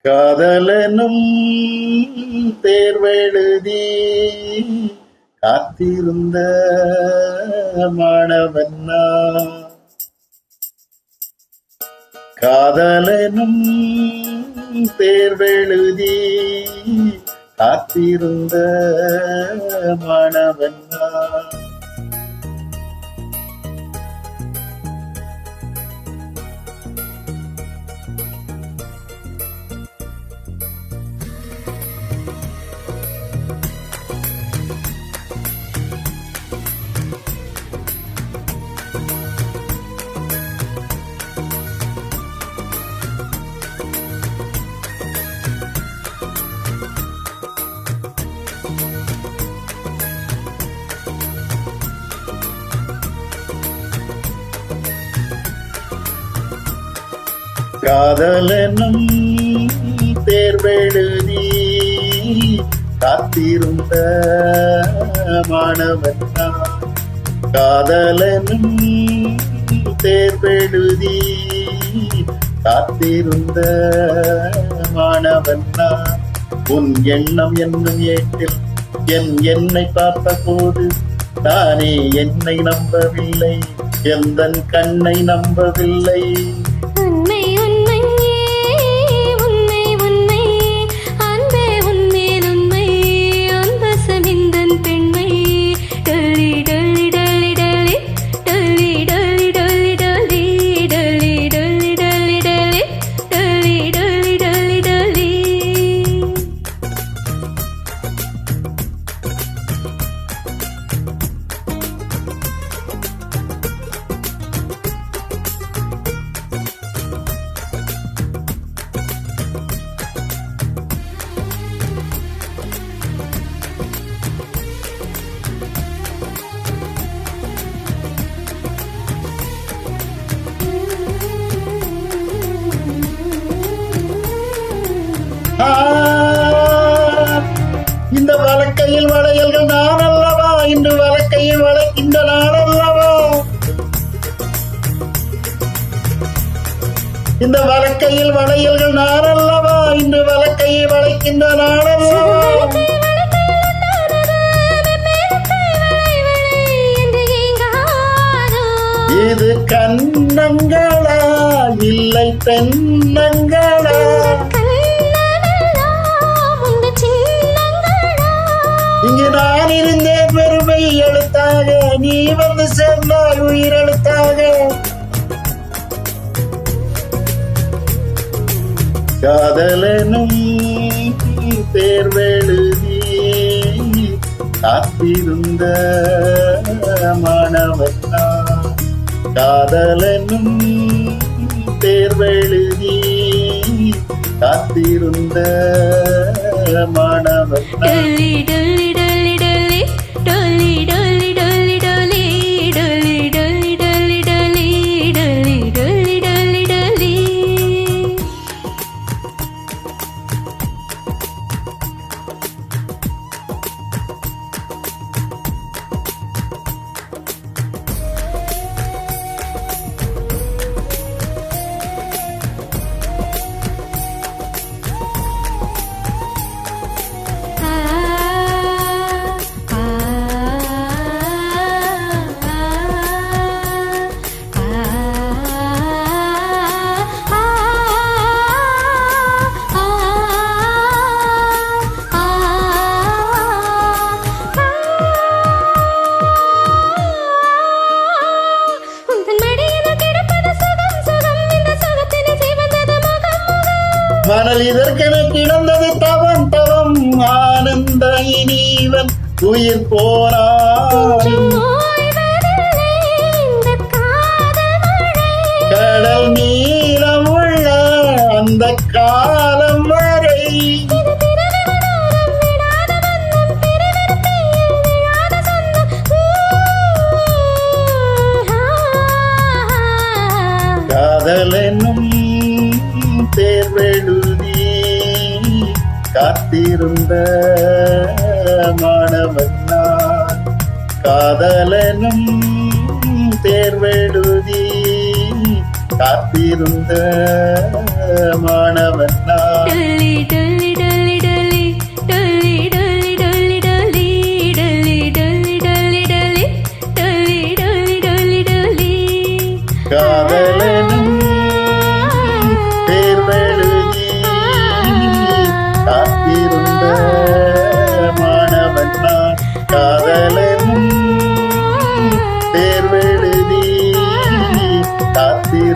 காதலனும் தேர்வெழுதி காத்திருந்த மாணவன்னா, காதலனும் தேர்வெழுதி காத்திருந்த மாணவன்னா, காதலனும் தேர்வெழுதி காத்திருந்த மாணவன்னா, காதலனும் தேர்வெழுதி காத்திருந்த மாணவன்னா, உன் எண்ணம் என்னும் ஏட்டில் என்னை பார்த்த போது நானே என்னை நம்பவில்லை, எந்தன் கண்ணை நம்பவில்லை. இந்த வழக்கையில் வளையல்கள் நான் அல்லவா, இன்று வழக்கையில் வளைக்கின்ற நான் அல்லவா, இந்த வழக்கையில் வளையல்கள் நான் அல்லவா, இன்று வழக்கையில் வளைக்கின்ற நான் அல்லவா. இது கண்ணங்களா இல்லை பெண்ணங்களா, இங்கு நான் இருந்தேன் பெருமை எழுத்தாக, நீ வந்து சேர்ந்தாய் உயிரெழுத்தாக. காதலனும் தேர்வெழுதி காத்திருந்த மாணவன்னா, காதலனும் தேர்வெழுதி காத்திருந்த மாணவன்னா. மணல் இதற்கென கிடந்தது தவம் தவம், ஆனந்த இனிவன் உயிர் போனான். கடல் நீளம் உள்ள அந்த காலம் வரை காதலனும் தேர்வெழுதி காத்திருந்த மாணவன்னா, காதலனும் தேர்வெழுதி காத்திருந்த மாணவன்னா. டொல்லி டொல்லி டொல்லி டொல்லி டொல்லி டொல்லி டொல்லி டொல்லி டொல்லி டொல்லி டொல்லி டொல்லி டொல்லி டொல்லி டொல்லி காதலனும் தேர்வெழுதி காத்திருந்த மாணவன் நான். காதலனும் தேர்வெழுதி காத்திருந்த